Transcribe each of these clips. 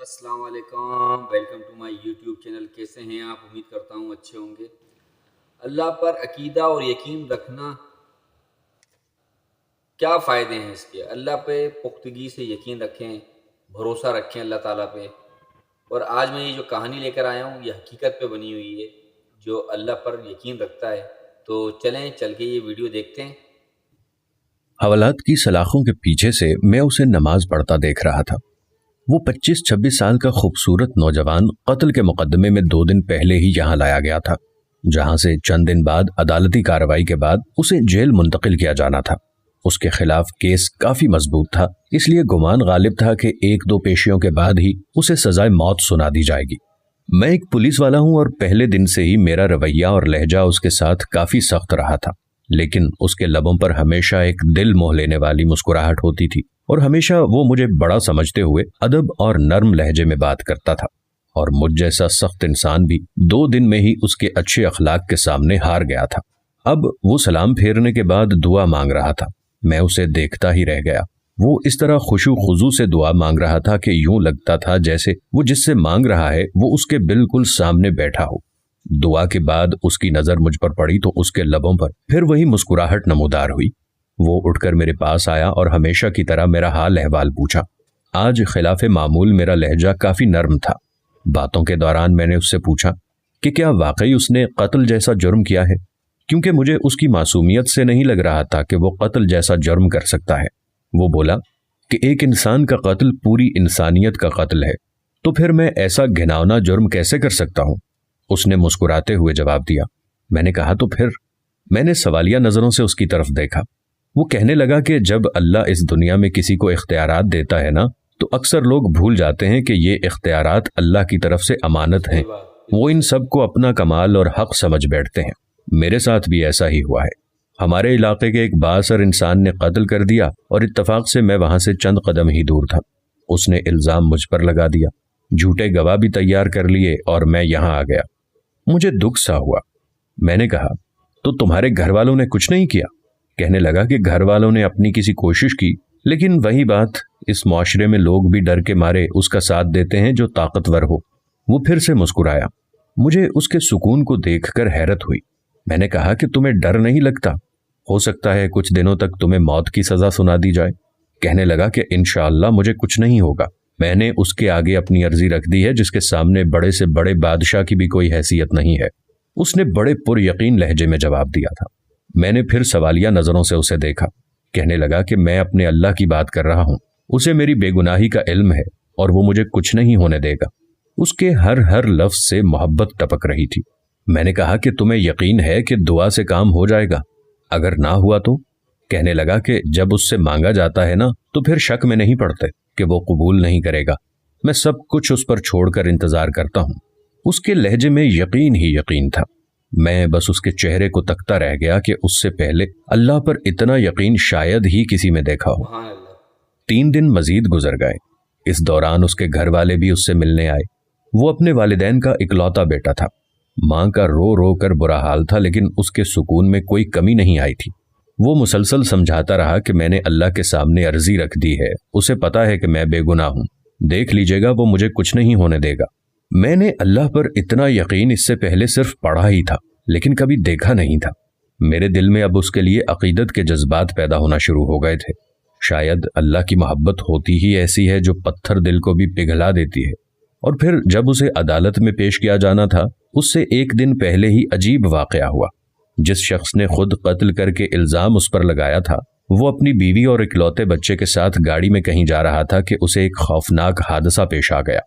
अस्सलाम वालेकुम, welcome to my YouTube channel. कैसे हैं आप? उम्मीद करता हूँ अच्छे होंगे। अल्लाह पर अकीदा और यकीन रखना, क्या फ़ायदे हैं इसके? अल्लाह पे पुख्तगी से यकीन रखें, भरोसा रखें अल्लाह ताला पे। और आज मैं ये जो कहानी लेकर आया हूँ, ये हकीकत पे बनी हुई है। जो अल्लाह पर यकीन रखता है, तो चलें चल के ये वीडियो देखते हैं। हवालात की सलाखों के पीछे से मैं उसे नमाज पढ़ता देख रहा था। वो 25-26 साल का खूबसूरत नौजवान कत्ल के मुकदमे में 2 दिन पहले ही यहाँ लाया गया था, जहाँ से चंद दिन बाद अदालती कार्रवाई के बाद उसे जेल मुंतकिल किया जाना था। उसके खिलाफ केस काफी मजबूत था, इसलिए गुमान गालिब था कि 1-2 पेशियों के बाद ही उसे सजाए मौत सुना दी जाएगी। मैं एक पुलिस वाला हूँ और पहले दिन से ही मेरा रवैया और लहजा उसके साथ काफी सख्त रहा था, लेकिन उसके लबों पर हमेशा एक दिल मोह लेने वाली मुस्कुराहट होती थी और हमेशा वो मुझे बड़ा समझते हुए अदब और नर्म लहजे में बात करता था। और मुझ जैसा सख्त इंसान भी 2 दिन में ही उसके अच्छे अखलाक के सामने हार गया था। अब वो सलाम फेरने के बाद दुआ मांग रहा था। मैं उसे देखता ही रह गया। वो इस तरह खुशू खुजू से दुआ मांग रहा था कि यूं लगता था जैसे वो जिससे मांग रहा है वो उसके बिल्कुल सामने बैठा हो। दुआ के बाद उसकी नजर मुझ पर पड़ी तो उसके लबों पर फिर वही मुस्कुराहट नमूदार हुई। वो उठकर मेरे पास आया और हमेशा की तरह मेरा हाल अहवाल पूछा। आज खिलाफ मामूल मेरा लहजा काफी नर्म था। बातों के दौरान मैंने उससे पूछा कि क्या वाकई उसने कत्ल जैसा जुर्म किया है, क्योंकि मुझे उसकी मासूमियत से नहीं लग रहा था कि वो कत्ल जैसा जुर्म कर सकता है। वो बोला कि एक इंसान का कत्ल पूरी इंसानियत का कत्ल है, तो फिर मैं ऐसा घिनौना जुर्म कैसे कर सकता हूँ? उसने मुस्कुराते हुए जवाब दिया। मैंने कहा तो फिर? मैंने सवालिया नजरों से उसकी तरफ देखा। वो कहने लगा कि जब अल्लाह इस दुनिया में किसी को इख्तियारात देता है ना, तो अक्सर लोग भूल जाते हैं कि ये इख्तियारात अल्लाह की तरफ से अमानत हैं। वो इन सब को अपना कमाल और हक समझ बैठते हैं। मेरे साथ भी ऐसा ही हुआ है। हमारे इलाके के एक बासर इंसान ने कत्ल कर दिया और इत्तफाक से मैं वहां से चंद कदम ही दूर था। उसने इल्जाम मुझ पर लगा दिया, झूठे गवाह भी तैयार कर लिए और मैं यहां आ गया। मुझे दुख सा हुआ। मैंने कहा, तो तुम्हारे घर वालों ने कुछ नहीं किया? कहने लगा कि घर वालों ने अपनी किसी कोशिश की, लेकिन वही बात, इस मुआशरे में लोग भी डर के मारे उसका साथ देते हैं जो ताकतवर हो। वो फिर से मुस्कुराया। मुझे उसके सुकून को देखकर हैरत हुई। मैंने कहा कि तुम्हें डर नहीं लगता? हो सकता है कुछ दिनों तक तुम्हें मौत की सजा सुना दी जाए। कहने लगा कि इंशाअल्लाह मुझे कुछ नहीं होगा। मैंने उसके आगे अपनी अर्जी रख दी है, जिसके सामने बड़े से बड़े बादशाह की भी कोई हैसियत नहीं है। उसने बड़े पुरयकीन लहजे में जवाब दिया था। मैंने फिर सवालिया नजरों से उसे देखा। कहने लगा कि मैं अपने अल्लाह की बात कर रहा हूँ, उसे मेरी बेगुनाही का इल्म है और वो मुझे कुछ नहीं होने देगा। उसके हर लफ्ज से मोहब्बत टपक रही थी। मैंने कहा कि तुम्हें यकीन है कि दुआ से काम हो जाएगा? अगर ना हुआ तो? कहने लगा कि जब उससे मांगा जाता है ना, तो फिर शक में नहीं पड़ते कि वो कबूल नहीं करेगा। मैं सब कुछ उस पर छोड़कर इंतजार करता हूँ। उसके लहजे में यकीन ही यकीन था। मैं बस उसके चेहरे को तकता रह गया कि उससे पहले अल्लाह पर इतना यकीन शायद ही किसी में देखा हो। 3 दिन मजीद गुजर गए। इस दौरान उसके घर वाले भी उससे मिलने आए। वो अपने वालिदैन का इकलौता बेटा था। माँ का रो रो कर बुरा हाल था, लेकिन उसके सुकून में कोई कमी नहीं आई थी। वो मुसलसल समझाता रहा कि मैंने अल्लाह के सामने अर्जी रख दी है, उसे पता है कि मैं बेगुनाह हूँ, देख लीजिएगा वो मुझे कुछ नहीं होने देगा। मैंने अल्लाह पर इतना यकीन इससे पहले सिर्फ पढ़ा ही था, लेकिन कभी देखा नहीं था। मेरे दिल में अब उसके लिए अकीदत के जज्बात पैदा होना शुरू हो गए थे। शायद अल्लाह की मोहब्बत होती ही ऐसी है जो पत्थर दिल को भी पिघला देती है। और फिर जब उसे अदालत में पेश किया जाना था, उससे 1 दिन पहले ही अजीब वाकया हुआ। जिस शख्स ने खुद कत्ल करके इल्जाम उस पर लगाया था, वो अपनी बीवी और इकलौते बच्चे के साथ गाड़ी में कहीं जा रहा था कि उसे एक खौफनाक हादसा पेश आ गया।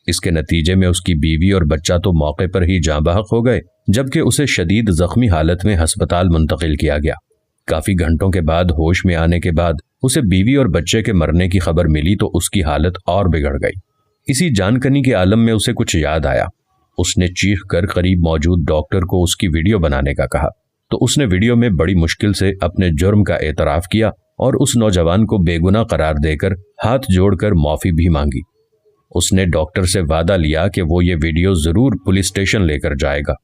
इसके नतीजे में उसकी बीवी और बच्चा तो मौके पर ही जाँ बहक हो गए, जबकि उसे शदीद जख्मी हालत में अस्पताल मुंतकिल किया गया। काफी घंटों के बाद होश में आने के बाद उसे बीवी और बच्चे के मरने की खबर मिली तो उसकी हालत और बिगड़ गई। इसी जानकनी के आलम में उसे कुछ याद आया। उसने चीख कर करीब मौजूद डॉक्टर को उसकी वीडियो बनाने का कहा, तो उसने वीडियो में बड़ी मुश्किल से अपने जुर्म का एतराफ किया और उस नौजवान को बेगुनाह करार देकर हाथ जोड़कर माफी भी मांगी। उसने डॉक्टर से वादा लिया कि वो ये वीडियो जरूर पुलिस स्टेशन लेकर जाएगा।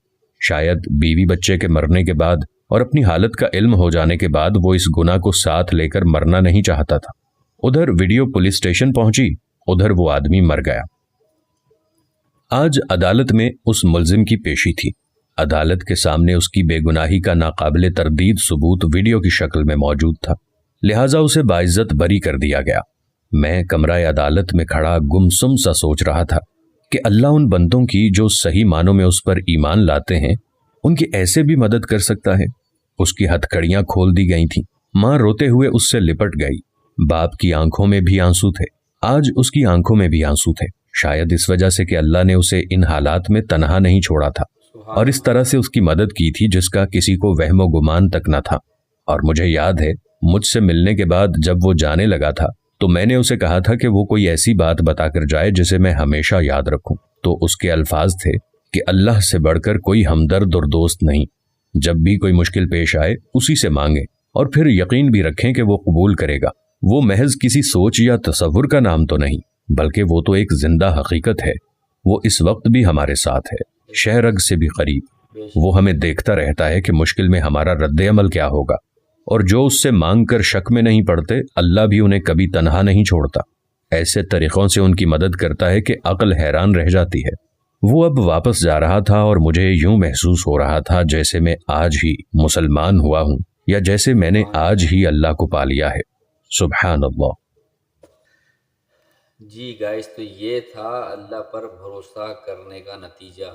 शायद बीवी बच्चे के मरने के बाद और अपनी हालत का इल्म हो जाने के बाद वो इस गुनाह को साथ लेकर मरना नहीं चाहता था। उधर वीडियो पुलिस स्टेशन पहुंची, उधर वो आदमी मर गया। آج عدالت میں اس ملزم کی پیشی تھی۔ عدالت کے سامنے اس کی بے گناہی کا ناقابل تردید ثبوت ویڈیو کی شکل میں موجود تھا، لہٰذا اسے باعزت بری کر دیا گیا۔ میں کمرہ عدالت میں کھڑا گمسم سا سوچ رہا تھا کہ اللہ ان بندوں کی جو صحیح معنوں میں اس پر ایمان لاتے ہیں ان کی ایسے بھی مدد کر سکتا ہے۔ اس کی ہتھکڑیاں کھول دی گئی تھیں۔ ماں روتے ہوئے اس سے لپٹ گئی۔ باپ کی آنکھوں میں بھی آنسو تھے، آج اس کی آنکھوں میں بھی آنسو تھے، شاید اس وجہ سے کہ اللہ نے اسے ان حالات میں تنہا نہیں چھوڑا تھا اور اس طرح سے اس کی مدد کی تھی جس کا کسی کو وہم و گمان تک نہ تھا۔ اور مجھے یاد ہے مجھ سے ملنے کے بعد جب وہ جانے لگا تھا تو میں نے اسے کہا تھا کہ وہ کوئی ایسی بات بتا کر جائے جسے میں ہمیشہ یاد رکھوں، تو اس کے الفاظ تھے کہ اللہ سے بڑھ کر کوئی ہمدرد اور دوست نہیں، جب بھی کوئی مشکل پیش آئے اسی سے مانگیں اور پھر یقین بھی رکھیں کہ وہ قبول کرے گا۔ وہ محض کسی سوچ یا تصور کا نام تو نہیں بلکہ وہ تو ایک زندہ حقیقت ہے۔ وہ اس وقت بھی ہمارے ساتھ ہے، شہرگ سے بھی قریب۔ وہ ہمیں دیکھتا رہتا ہے کہ مشکل میں ہمارا رد عمل کیا ہوگا، اور جو اس سے مانگ کر شک میں نہیں پڑتے اللہ بھی انہیں کبھی تنہا نہیں چھوڑتا۔ ایسے طریقوں سے ان کی مدد کرتا ہے کہ عقل حیران رہ جاتی ہے۔ وہ اب واپس جا رہا تھا اور مجھے یوں محسوس ہو رہا تھا جیسے میں آج ہی مسلمان ہوا ہوں یا جیسے میں نے آج ہی اللہ کو پا لیا ہے۔ سبحان اللہ۔ جی گائز، تو یہ تھا اللہ پر بھروسہ کرنے کا نتیجہ۔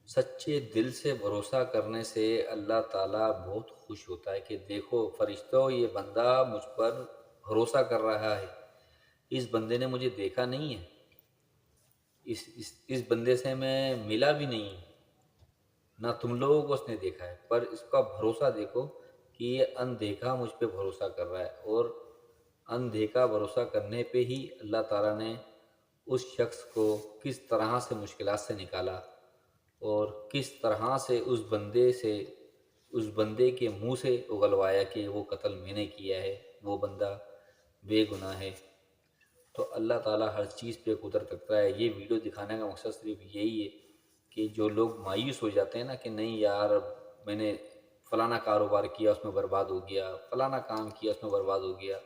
سچے دل سے بھروسہ کرنے سے اللہ تعالیٰ بہت خوش ہوتا ہے کہ دیکھو فرشتوں، یہ بندہ مجھ پر بھروسہ کر رہا ہے، اس بندے نے مجھے دیکھا نہیں ہے، اس بندے سے میں ملا بھی نہیں، نہ تم لوگوں کو اس نے دیکھا ہے، پر اس کا بھروسہ دیکھو کہ یہ اندیکھا مجھ پہ بھروسہ کر رہا ہے۔ اور اندیکھا بھروسہ کرنے پہ ہی اللہ تعالیٰ نے اس شخص کو کس طرح سے مشکلات سے نکالا اور کس طرح سے اس بندے کے منہ سے اگلوایا کہ وہ قتل میں نے کیا ہے، وہ بندہ بے گناہ ہے۔ تو اللہ تعالیٰ ہر چیز پہ قدرت رکھتا ہے۔ یہ ویڈیو دکھانے کا مقصد صرف یہی ہے کہ جو لوگ مایوس ہو جاتے ہیں نا کہ نہیں یار میں نے فلانا کاروبار کیا اس میں برباد ہو گیا، فلانا کام کیا اس میں برباد ہو گیا،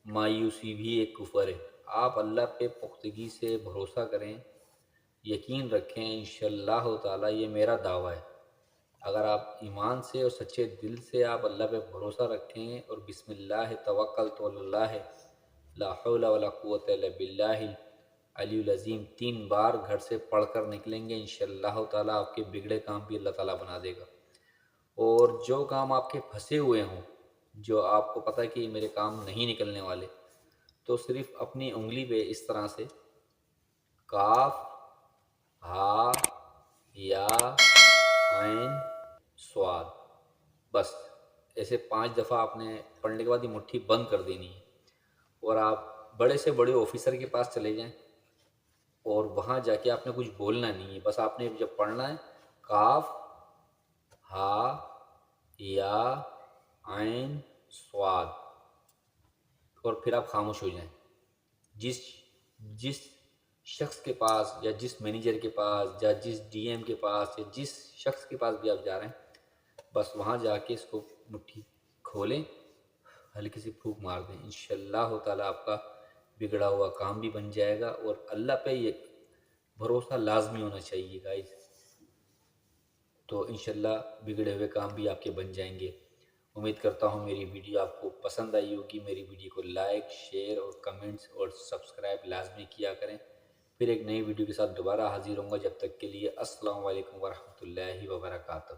مایوسی بھی ایک کفر ہے۔ آپ اللہ پہ پختگی سے بھروسہ کریں، یقین رکھیں، انشاءاللہ تعالیٰ یہ میرا دعویٰ ہے، اگر آپ ایمان سے اور سچے دل سے آپ اللہ پہ بھروسہ رکھیں اور بسم اللہ توکلت علی اللہ لا حول ولا قوت الا باللہ العلی العظیم 3 بار گھر سے پڑھ کر نکلیں گے، انشاءاللہ تعالیٰ آپ کے بگڑے کام بھی اللہ تعالیٰ بنا دے گا۔ اور جو کام آپ کے پھنسے ہوئے ہوں، جو آپ کو پتہ ہے کہ میرے کام نہیں نکلنے والے، تو صرف اپنی انگلی پہ اس طرح سے کاف ہا یا عین سواد، بس ایسے 5 دفعہ آپ نے پڑھنے کے بعد یہ مٹھی بند کر دینی ہے، اور آپ بڑے سے بڑے آفیسر کے پاس چلے جائیں اور وہاں جا کے آپ نے کچھ بولنا نہیں ہے، بس آپ نے جب پڑھنا ہے کاف ہا یا عین سواد، اور پھر آپ خاموش ہو جائیں۔ جس شخص کے پاس یا جس مینیجر کے پاس یا جس ڈی ایم کے پاس یا جس شخص کے پاس بھی آپ جا رہے ہیں، بس وہاں جا کے اس کو مٹھی کھولیں، ہلکی سی پھونک مار دیں، انشاءاللہ تعالیٰ آپ کا بگڑا ہوا کام بھی بن جائے گا۔ اور اللہ پہ یہ بھروسہ لازمی ہونا چاہیے گائز، تو انشاءاللہ بگڑے ہوئے کام بھی آپ کے بن جائیں گے۔ امید کرتا ہوں میری ویڈیو آپ کو پسند آئی ہوگی۔ میری ویڈیو کو لائک، شیئر اور کمنٹس اور سبسکرائب لازمی کیا کریں۔ پھر ایک نئی ویڈیو کے ساتھ دوبارہ حاضر ہوں گا، جب تک کے لیے السلام علیکم ورحمۃ اللہ وبرکاتہ۔